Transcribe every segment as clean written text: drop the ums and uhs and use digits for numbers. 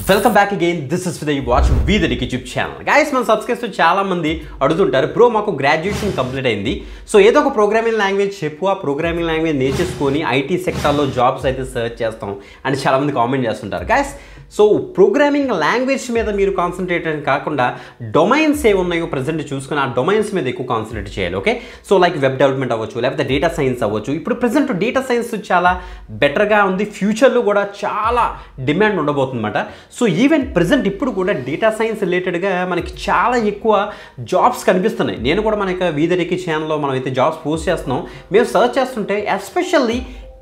Welcome back again. This is with watch weather YouTube channel. Guys మన subscribers చాలా మంది అడుగుతుంటారు, బ్రో మాకు గ్రాడ్యుయేషన్ కంప్లీట్ అయింది, సో ఏదో ఒక ప్రోగ్రామింగ్ లాంగ్వేజ్ చెప్పు, ఆ ప్రోగ్రామింగ్ లాంగ్వేజ్ నేర్చేసుకొని ఐటీ సెక్టార్లో జాబ్స్ అయితే సెర్చ్ చేస్తాం అని చాలామంది కామెంట్ చేస్తుంటారు. గైస్ సో ప్రోగ్రామింగ్ లాంగ్వేజ్ మీద మీరు కాన్సన్ట్రేట్ అని కాకుండా డొమైన్స్ ఏ ఉన్నాయో ప్రజెంట్ చూసుకుని ఆ డొమైన్స్ మీద ఎక్కువ కాన్సన్ట్రేట్ చేయాలి. Okay, so like web development అవ్వచ్చు, లేకపోతే డేటా సైన్స్ అవ్వచ్చు. ఇప్పుడు ప్రజెంట్ డేటా సైన్స్ చాలా బెటర్గా ఉంది, ఫ్యూచర్లో కూడా చాలా డిమాండ్ ఉండబోతుందన్నమాట. సో ఈవెన్ ప్రజెంట్ ఇప్పుడు కూడా డేటా సైన్స్ రిలేటెడ్గా మనకి చాలా ఎక్కువ జాబ్స్ కనిపిస్తున్నాయి. నేను కూడా మన యొక్క వీదరికి ఛానల్లో మనం అయితే జాబ్స్ పోస్ట్ చేస్తున్నాం. మేము సర్చ్ చేస్తుంటే ఎస్పెషల్లీ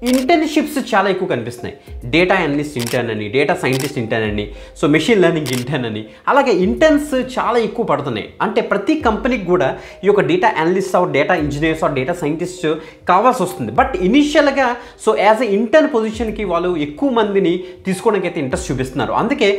ఇంటర్న్షిప్స్ చాలా ఎక్కువ కనిపిస్తున్నాయి. డేటా అనలిస్ట్ ఇంటర్న్ అని, డేటా సైంటిస్ట్ ఇంటర్న్ అని, సో మెషిన్ లెర్నింగ్ ఇంటర్న్ అని, అలాగే ఇంటర్న్స్ చాలా ఎక్కువ పడుతున్నాయి. అంటే ప్రతి కంపెనీకి కూడా ఈ యొక్క data analyst or data engineers or data scientist కావాల్సి వస్తుంది. బట్ ఇనిషియల్గా సో యాజ్ ఎ ఇంటర్న్ పొజిషన్కి వాళ్ళు ఎక్కువ మందిని తీసుకోవడానికి అయితే ఇంట్రెస్ట్ చూపిస్తున్నారు. అందుకే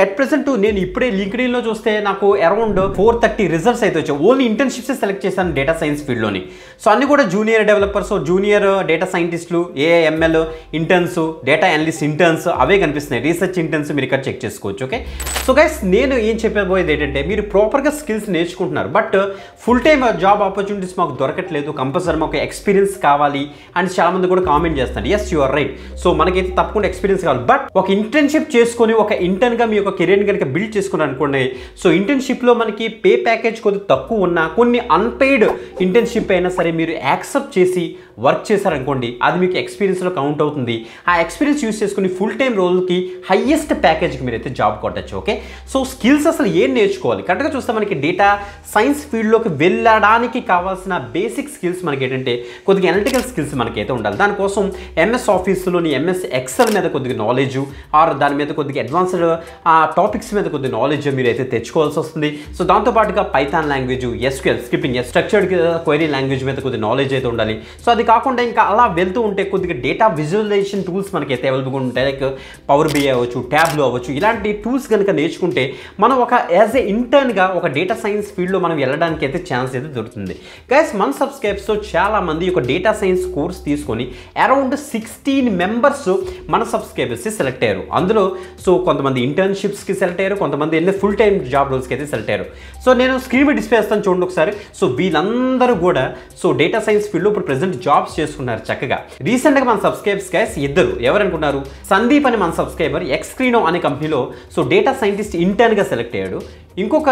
అట్ ప్రెసెంట్ నేను ఇప్పుడే లింక్డ్ఇన్లో చూస్తే నాకు అరౌండ్ 430 రిజల్ట్స్ అయితే వచ్చాయి. ఓన్లీ ఇంటర్న్షిప్స్ సెలెక్ట్ చేశాను డేటా సైన్స్ ఫీల్డ్లోని. సో అన్ని కూడా జూనియర్ డెవలపర్స్, జూనియర్ డేటా సైంటిస్టులు, AML interns, data analyst interns అవే కనిపిస్తున్నాయి. రీసెర్చ్ ఇంటర్న్స్ మీరు ఇక్కడ చెక్ చేసుకోవచ్చు. ఓకే, సో గైస్ నేను ఏం చెప్పబోయేది ఏంటంటే మీరు ప్రాపర్గా స్కిల్స్ నేర్చుకుంటున్నారు, but full time job opportunities మాకు దొరకట్లేదు, కంపల్సరీ మాకు ఎక్స్పీరియన్స్ కావాలి అని చాలామంది కూడా కామెంట్ చేస్తున్నారు. Yes you are right. So మనకైతే తప్పకుండా ఎక్స్పీరియన్స్ కావాలి, బట్ ఒక ఇంటర్న్షిప్ చేసుకొని ఒక ఇంటర్న్గా మీ యొక్క కెరీర్ని కనుక బిల్డ్ చేసుకున్నారు అనుకోండి. సో ఇంటర్న్షిప్లో మనకి పే ప్యాకేజ్ కొద్దిగా తక్కువ ఉన్నా, కొన్ని అన్పెయిడ్ ఇంటర్న్షిప్ అయినా సరే మీరు యాక్సెప్ట్ చేసి వర్క్ చేశారనుకోండి, అది మీకు ఎక్స్పీరియన్స్లో కౌంట్ అవుతుంది. ఆ ఎక్స్పీరియన్స్ యూస్ చేసుకుని ఫుల్ టైం రోల్కి హయ్యెస్ట్ ప్యాకేజ్కి మీరైతే జాబ్ కొట్టచ్చు. ఓకే, సో స్కిల్స్ అసలు ఏం నేర్చుకోవాలి కరెక్ట్గా చూస్తే మనకి డేటా సైన్స్ ఫీల్డ్లోకి వెళ్ళడానికి కావాల్సిన బేసిక్ స్కిల్స్ మనకి ఏంటంటే కొద్దిగా ఎనలిటికల్ స్కిల్స్ మనకైతే ఉండాలి. దానికోసం ఎంఎస్ ఆఫీస్లోని ఎంఎస్ ఎక్సెల్ మీద కొద్దిగా నాలెడ్జ్ ఆర్ దాని మీద కొద్దిగా అడ్వాన్స్డ్ టాపిక్స్ మీద కొద్దిగా నాలెడ్జ్ మీరు అయితే తెచ్చుకోవాల్సి వస్తుంది. సో దాంతోపాటుగా Python language, SQL scripting, structured query language మీద కొద్దిగా నాలెడ్జ్ అయితే ఉండాలి. సో అది కాకుండా ఇంకా అలా వెళ్తూ ఉంటే కొద్దిగా డేటా విజువలైజేషన్ టూల్స్ మనకైతే అవైలబుల్గా ఉంటాయి. లైక్ పవర్ బిఐ అవ్వచ్చు, ట్యాబ్లో అవ్వచ్చు. ఇలాంటి టూల్స్ కనుక నేర్చుకుంటే మనం ఒక యాజ్ ఏ ఇంటర్న్గా ఒక డేటా సైన్స్ ఫీల్డ్లో మనం వెళ్ళడానికి అయితే ఛాన్స్ అయితే దొరుకుతుంది. గైస్ మన సబ్స్క్రైబ్స్తో చాలామంది ఒక డేటా సైన్స్ కోర్స్ తీసుకొని అరౌండ్ 16 మెంబర్స్ మన సబ్స్క్రైబర్స్ సెలెక్ట్ అయ్యారు. అందులో సో కొంతమంది ఇంటర్న్షిప్స్కి సెలెక్ట్ అయ్యారు, కొంతమంది ఫుల్ టైం జాబ్ రోల్స్కి అయితే సెలెక్ట్ అయ్యారు. సో నేను స్క్రీన్ మీద డిస్ప్లే చేస్తాను చూడండి ఒకసారి. సో వీళ్ళందరూ కూడా సో డేటా సైన్స్ ఫీల్డ్లో ఇప్పుడు ప్రెసెంట్ జాబ్స్ చేసుకున్నారు చక్కగా. రీసెంట్గా మన సబ్స్క్రైబర్స్ గైస్ ఇద్దరు ఎవరనుకున్నారు, సందీప్ అని మన సబ్స్క్రైబర్ ఎక్స్క్రీనో అనే కంపెనీలో సో డేటా సైంటిస్ట్ ఇంటర్న్గా సెలెక్ట్ అయ్యాడు. ఇంకొక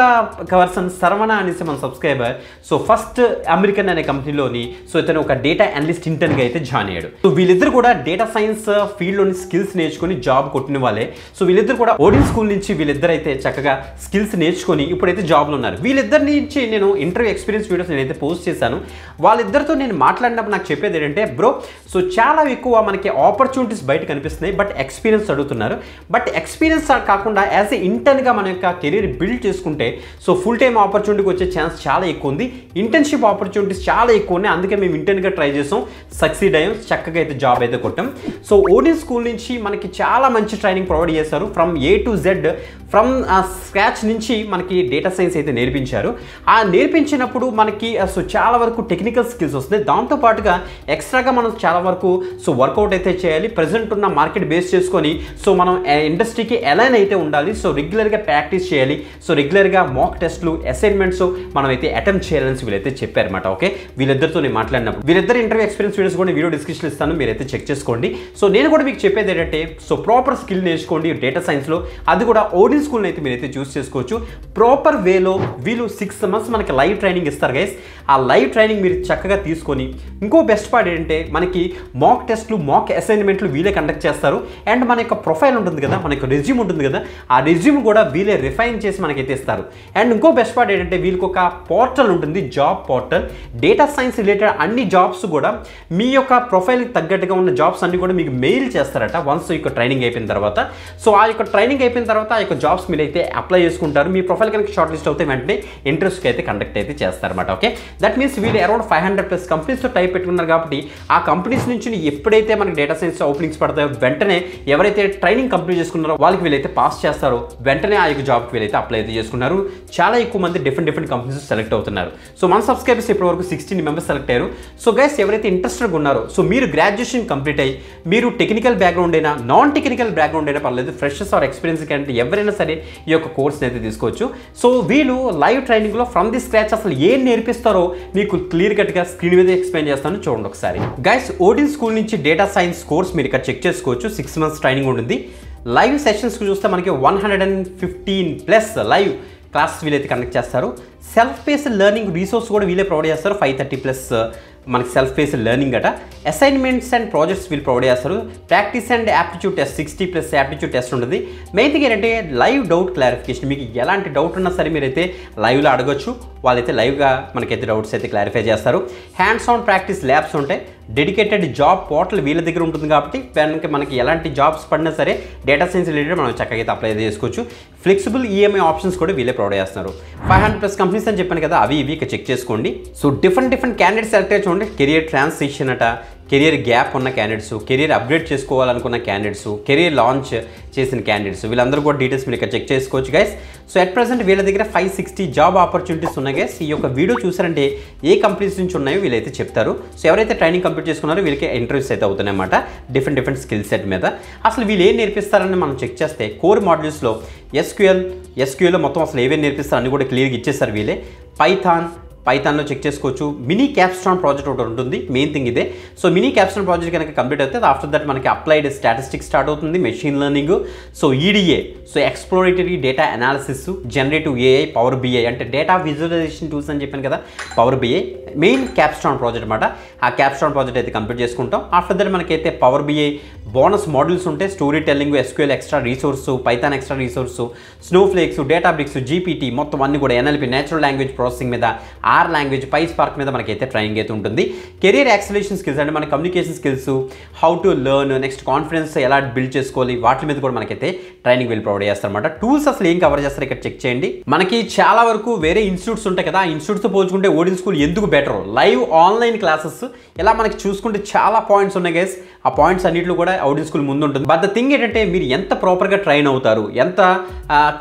పర్సన్ శరవణ అనేసి మన సబ్స్క్రైబర్ సో ఫస్ట్ అమెరికన్ అనే కంపెనీలోని సో ఇతను ఒక డేటా అనలిస్ట్ ఇంటర్న్గా అయితే జాయిన్ అయ్యాడు. సో వీళ్ళిద్దరు కూడా డేటా సైన్స్ ఫీల్డ్లోని స్కిల్స్ నేర్చుకుని జాబ్ కొట్టిన వాళ్ళే. సో వీళ్ళిద్దరు కూడా ఓడిన్ స్కూల్ నుంచి వీళ్ళిద్దరు అయితే చక్కగా స్కిల్స్ నేర్చుకొని ఇప్పుడైతే జాబ్లో ఉన్నారు. వీళ్ళిద్దరి నుంచి నేను ఇంటర్వ్యూ ఎక్స్పీరియన్స్ వీడియోస్ నేనైతే పోస్ట్ చేశాను. వాళ్ళిద్దరితో నేను మాట్లాడినప్పుడు నాకు చెప్పేది ఏంటంటే, బ్రో సో చాలా ఎక్కువ మనకి ఆపర్చునిటీస్ బయట కనిపిస్తున్నాయి, బట్ ఎక్స్పీరియన్స్ అడుగుతున్నారు. బట్ ఎక్స్పీరియన్స్ కాకుండా యాజ్ ఏ ఇంటర్న్గా మన యొక్క కెరీర్ బిల్డ్ చేసుకుంటే సో ఫుల్ టైం ఆపర్చునిటీకి వచ్చే ఛాన్స్ చాలా ఎక్కువ ఉంది. ఇంటర్న్షిప్ ఆపర్చునిటీస్ చాలా ఎక్కువ ఉన్నాయి. అందుకే మేము ఇంటర్న్గా ట్రై చేసాం, సక్సీడ్ అయ్యాం, చక్కగా అయితే జాబ్ అయితే కొట్టాం. సో ఓడిన్ స్కూల్ నుంచి మనకి చాలా మంచి ట్రైనింగ్ ప్రొవైడ్ చేశారు. From A to Z, from scratch నుంచి మనకి డేటా సైన్స్ అయితే నేర్పించారు. ఆ నేర్పించినప్పుడు మనకి సో చాలా వరకు టెక్నికల్ స్కిల్స్ వస్తాయి. దాంతోపాటుగా ఎక్స్ట్రాగా మనం చాలా వరకు సో వర్కౌట్ అయితే చేయాలి. ప్రజెంట్ ఉన్న మార్కెట్ బేస్ చేసుకొని సో మనం ఇండస్ట్రీకి అలైన్ అయితే ఉండాలి. సో రెగ్యులర్గా ప్రాక్టీస్ చేయాలి. సో రెగ్యులర్గా మాక్ టెస్ట్లు, అసైన్మెంట్స్ మనం అయితే అటెంప్ట్ చేయాలని వీళ్ళైతే చెప్పారన్నమాట. ఓకే, వీళ్ళిద్దరితో నేను మాట్లాడినప్పుడు వీళ్ళిద్దరు ఇంటర్వ్యూ ఎక్స్పీరియన్స్ వీడియోస్ కూడా వీడియో డిస్క్రిప్షన్ ఇస్తాను, మీరైతే చెక్ చేసుకోండి. సో నేను కూడా మీకు చెప్పేది ఏంటంటే సో ప్రాపర్ స్కిల్ నేర్చుకోండి డేటా సైన్స్లో. అది కూడా ఓడిన్ స్కూల్ని అయితే మీరైతే చూస్ చేసుకోవచ్చు. ప్రాపర్ వేలో వీళ్ళు 6 months మనకి లైవ్ ట్రైనింగ్ ఇస్తారు గైస్. ఆ లైవ్ ట్రైనింగ్ మీరు చక్కగా తీసుకొని ఇంకో బెస్ట్ పార్ట్ ఏంటంటే మనకి మాక్ టెస్ట్లు, మాక్ అసైన్మెంట్లు వీళ్ళే కండక్ట్ చేస్తారు. అండ్ మన యొక్క ప్రొఫైల్ ఉంటుంది కదా, మన యొక్క రెజ్యూమ్ ఉంటుంది కదా, ఆ రెజ్యూమ్ కూడా వీళ్ళే రిఫైన్ చేసి మనకైతే ఇస్తారు. అండ్ ఇంకో బెస్ట్ పార్ట్ ఏంటంటే వీళ్ళకి ఒక పోర్టల్ ఉంటుంది, job portal. Data science related అన్ని జాబ్స్ కూడా మీ యొక్క ప్రొఫైల్కి తగ్గట్టుగా ఉన్న జాబ్స్ అన్ని కూడా మీకు మెయిల్ చేస్తారట వన్స్ ఈ యొక్క ట్రైనింగ్ అయిపోయిన తర్వాత. సో ఆ యొక్క ట్రైనింగ్ అయిపోయిన తర్వాత ఆ యొక్క జాబ్స్ మీరైతే అప్లై చేసుకుంటారు. మీ ప్రొఫైల్ కనుక షార్ట్ లిస్ట్ అవుతే వెంటనే ఇంటర్వ్యూస్కి అయితే కండక్ట్ అయితే చేస్తారన్నమాట. ఓకే, దట్ మీన్స్ వీళ్ళు అరౌండ్ 500+ కంపెనీస్తో టైప్ పెట్టుకున్నారు కాబట్టి ఆ కంపెనీస్ నుంచి ఎప్పుడైతే మనకి డేటా సైన్స్ ఓపెనింగ్స్ పడతాయో వెంటనే ఎవరైతే ట్రైనింగ్ కంప్లీట్ చేసుకున్నారో వాళ్ళకి వీళ్ళైతే పాస్ చేస్తారో వెంటనే ఆ యొక్క జాబ్కి వీళ్ళైతే అప్లై అయితే చేసుకున్నారు. చాలా ఎక్కువ మంది డిఫరెంట్ కంపెనీస్ సెలెక్ట్ అవుతున్నారు. సో మన సబ్స్క్రైబర్స్ ఇప్పటివరకు 16 మెంబర్స్ సెలెక్ట్ అయ్యారు. సో గైస్ ఎవరైతే ఇంట్రెస్టెడ్గా ఉన్నారో సో మీరు గ్రాడ్యుయేషన్ కంప్లీట్ అయ్యి మీరు టెక్నికల్ బ్యాక్గ్రౌండ్ అయినా నాన్ టెక్నికల్ బ్యాక్గ్రౌండ్ అయినా పర్లేదు, ఫ్రెషర్స్ ఆర్ ఎక్స్పీరియన్స్ కంటే ఎవరైనా సరే ఈ యొక్క కోర్స్ని అయితే తీసుకోవచ్చు. సో వీళ్ళు లైవ్ ట్రైనింగ్లో ఫ్రమ్ ది స్క్రాచ్ అసలు ఏం నేర్పిస్తారో మీకు క్లియర్ కట్గా స్క్రీన్ మీద ఎక్స్ప్లెయిన్ చేస్తాను, చూడండి ఒకసారి. గైస్ ఓడిన్ స్కూల్ నుంచి డేటా సైన్స్ కోర్స్ మీరు ఇక్కడ చెక్ చేసుకోవచ్చు. 6 months ట్రైనింగ్ ఉంటుంది. లైవ్ సెషన్స్కి చూస్తే మనకి 115+ లైవ్ క్లాసెస్ వీళ్ళైతే కండక్ట్ చేస్తారు. సెల్ఫ్ బేస్డ్ లెర్నింగ్ రీసోర్స్ కూడా వీళ్ళే ప్రొవైడ్ చేస్తారు. 530+ మనకి సెల్ఫ్ బేస్డ్ లెర్నింగ్ అట. అసైన్మెంట్స్ అండ్ ప్రాజెక్ట్స్ వీళ్ళు ప్రొవైడ్ చేస్తారు. Practice and aptitude test 60+ aptitude test ఉంటుంది. మెయిన్ థింగ్ ఏంటంటే లైవ్ డౌట్ క్లారిఫికేషన్. మీకు ఎలాంటి డౌట్ ఉన్నా సరే మీరైతే లైవ్లో అడగొచ్చు. వాళ్ళైతే లైవ్గా మనకైతే డౌట్స్ అయితే క్లారిఫై చేస్తారు. హ్యాండ్స్ ఆన్ ప్రాక్టీస్ ల్యాబ్స్ ఉంటాయి. డెడికేటెడ్ జాబ్ పోర్టల్ వీళ్ళ దగ్గర ఉంటుంది కాబట్టి మనకి ఎలాంటి జాబ్స్ పడినా సరే డేటా సైన్స్ రిలేటెడ్ మనం చక్కగా అయితే అప్లై చేసుకోవచ్చు. ఫ్లెక్సిబుల్ ఈఎంఐ ఆప్షన్స్ కూడా వీళ్ళే ప్రొవైడ్ చేస్తున్నారు. 500+ కంపెనీస్ అని చెప్పాను కదా, అవి ఇవి చెక్ చేసుకోండి. సో డిఫరెంట్ క్యాండిడేట్స్ సెలెక్ట్ అయ్యి చూడండి. కెరియర్ ట్రాన్సిషన్ అట, కెరియర్ గ్యాప్ ఉన్న క్యాండిడేట్స్, కెరియర్ అప్గ్రేడ్ చేసుకోవాలనుకున్న క్యాండిడేట్స్, కెరియర్ లాంచ్ చేసిన క్యాండిడేట్స్, వీళ్ళందరూ కూడా డీటెయిల్స్ మీరు ఇక్కడ చెక్ చేసుకోవచ్చు గైస్. సో అట్ ప్రెసెంట్ వీళ్ళ దగ్గర 560 జాబ్ ఆపర్చునిటీస్ ఉన్నాయి గైస్. ఈ యొక్క వీడియో చూసారంటే ఏ కంపెనీస్ నుంచి ఉన్నాయో వీళ్ళైతే చెప్తారు. సో ఎవరైతే ట్రైనింగ్ కంప్లీట్ చేసుకున్నారో వీళ్ళకి ఇంటర్వ్యూస్ అయితే అవుతున్నాయి అన్నమాట డిఫరెంట్ స్కిల్ సెట్ మీద. అసలు వీళ్ళు ఏం నేర్పిస్తారని మనం చెక్ చేస్తే కోర్ మాడ్యూల్స్లో ఎస్క్యూఎల్లో మొత్తం అసలు ఏవేం నేర్పిస్తారు అన్ని కూడా క్లియర్గా ఇచ్చేస్తారు వీళ్ళే. పైథాన్లో చెక్ చేసుకోవచ్చు. మినీ క్యాప్స్టాన్ ప్రాజెక్ట్ ఒకటి ఉంటుంది. మెయిన్ థింగ్ ఇదే. సో మినీ క్యాప్స్టాన్ ప్రాజెక్ట్ కనుక కంప్లీట్ అవుతుంది ఆఫ్టర్ దట్ మనకి అప్లైడ్ స్టాటిస్టిక్స్ స్టార్ట్ అవుతుంది, machine learning, so EDA, so exploratory data analysis, generative AI, power BI అంటే డేటా విజువలైజేషన్ టూల్స్ అని చెప్పాను కదా, power BI main capstone project అనమాట. ఆ క్యాప్స్టాన్ ప్రాజెక్ట్ అయితే కంప్లీట్ చేసుకుంటాం. ఆఫ్టర్ దట్ మనకైతే పవర్ బిఐ బోనస్ మాడ్యూల్స్ ఉంటాయి. Story telling, SQL extra resource, Python extra resource, Snowflakes, Databricks, GPT మొత్తం అన్ని కూడా ఎన్ఎల్పి నేచురల్ లాంగ్వేజ్ ప్రాసెసింగ్ మీద, ఆర్ లాంగ్వేజ్, పైస్పార్క్ మీద మనకైతే ట్రైనింగ్ అయితే ఉంటుంది. కెరియర్ యాక్సిలేషన్ స్కిల్స్ అంటే మన communication skills, how to learn, next confidence ఎలా బిల్డ్ చేసుకోవాలి, వాటి మీద కూడా మనకైతే ట్రైనింగ్ వీళ్ళు ప్రొవైడ్ చేస్తారన్నమాట. టూల్స్ అసలు ఏం కవర్ చేస్తారు ఇక్కడ చెక్ చేయండి. మనకి చాలా వరకు వేరే ఇన్స్టిట్యూట్స్ ఉంటాయి కదా, ఆ ఇన్స్టిట్యూట్స్తో పోల్చుకుంటే ఓడిన్ స్కూల్ ఎందుకు బెటర్, లైవ్ ఆన్లైన్ క్లాసెస్ ఇలా మనకి చూసుకుంటే చాలా పాయింట్స్ ఉన్నాయి గైస్. ఆ పాయింట్స్ అన్నింటిలో కూడా ఓడిన్ స్కూల్ ముందు ఉంటుంది. బట్ ద థింగ్ ఏంటంటే మీరు ఎంత ప్రాపర్గా ట్రైన్ అవుతారు, ఎంత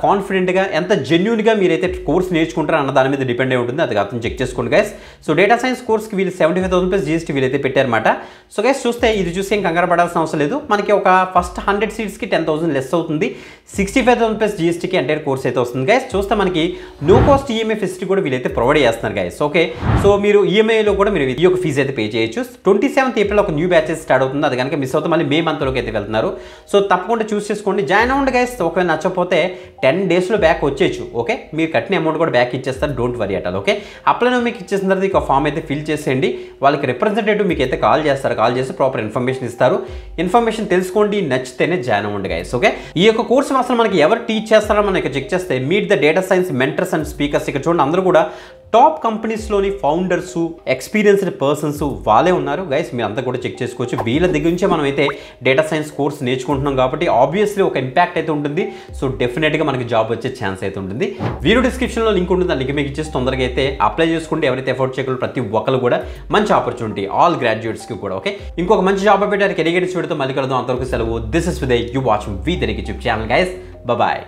కాన్ఫిడెంట్గా, ఎంత జెన్యూన్గా మీరైతే కోర్స్ నేర్చుకుంటారు అన్న దాని మీద డిపెండ్ అయి ఉంటుంది. అది అతను చెక్ చేసుకోండి గైస్. సో డేటా సైన్స్ కోర్స్కి వీళ్ళు 75,000+ GST వీళ్ళైతే పెట్టారన్నమాట. సో గైస్ చూస్తే ఇది చూసి ఏం కంగారు పడాల్సిన అవసరం లేదు. మనకి ఒక ఫస్ట్ 100 సీట్స్కి 10,000 లెస్ అవుతుంది. 65,000+ GSTకి ఎంటైర్ కోర్స్ అయితే వస్తుంది గైస్. చూస్తే మనకి నో కాస్ట్ ఈఎంఐ ఫెసిలిటీ కూడా వీళ్ళైతే ప్రొవైడ్ చేస్తున్నారు గైస్. ఓకే, సో మీరు ఈఎంఐలో కూడా మీరు ఈ యొక్క ఫీజు అయితే పే చేయొచ్చు. 27th April ఒక న్యూ బ్యాచెస్ స్టార్ట్ అవుతుంది. అది కనుక మిస్ అవుతే మళ్ళీ మే మంత్లోకి అయితే వెళ్తున్నారు. సో తప్పకుండా చూస్ చేసుకోండి, జాయిన్ అవ్వండి గైస్. ఒకవేళ నచ్చకపోతే 10 daysలో బ్యాక్ వచ్చేయచ్చు. ఓకే, మీరు కట్టిన అమౌంట్ కూడా బ్యాక్ ఇచ్చేస్తారు, don't worry at all. Okay, apply మీకు ఇచ్చేసిన తర్వాత ఒక ఫామ్ అయితే ఫిల్ చేసేయండి. వాళ్ళకి రిప్రజెంటేటివ్ మీకు అయితే కాల్ చేస్తారు. కాల్ చేసి ప్రాపర్ ఇన్ఫర్మేషన్ ఇస్తారు. ఇన్ఫర్మేషన్ తెలుసుకోండి, నచ్చితేనే జాయిన్ అవ్వండి గైస్. ఓకే, ఈ యొక్క కోర్సు అసలు మనకి ఎవరు టీచ్ చేస్తారో మనం ఇక్కడ చెక్ చేస్తే meet the data science mentors and speakers. ఇక్కడ చూడండి అందరూ కూడా టాప్ కంపెనీస్లోని ఫౌండర్స్, ఎక్స్పీరియన్స్డ్ పర్సన్స్ వాళ్ళే ఉన్నారు గైస్. మీరు అంతా కూడా చెక్ చేసుకోవచ్చు. వీళ్ళ దగ్గర నుంచే మనం అయితే డేటా సైన్స్ కోర్స్ నేర్చుకుంటున్నాం కాబట్టి ఆబ్వియస్లీ ఒక ఇంపాక్ట్ అయితే ఉంటుంది. సో డెఫినెట్గా మనకి జాబ్ వచ్చే ఛాన్స్ అయితే ఉంటుంది. వీడియో డిస్క్రిప్షన్లో లింక్ ఉంటుంది, ఆ లింక్ మీకు ఇచ్చేసి తొందరగా అయితే అప్లై చేసుకుంటే ఎవరైతే ఎఫర్ట్ చేయగలరు ప్రతి ఒక్కరు కూడా మంచి ఆపర్చునిటీ ఆల్ గ్రాడ్యుయేట్స్కి కూడా. ఓకే, ఇంకొక మంచి జాబ్ పెట్టారు కెరియర్ వీడియోతో మళ్ళీ కలుద్దాం. అంతవరకు సెలవు. This is Vidya, you watching we the YouTube channel guys. Bye.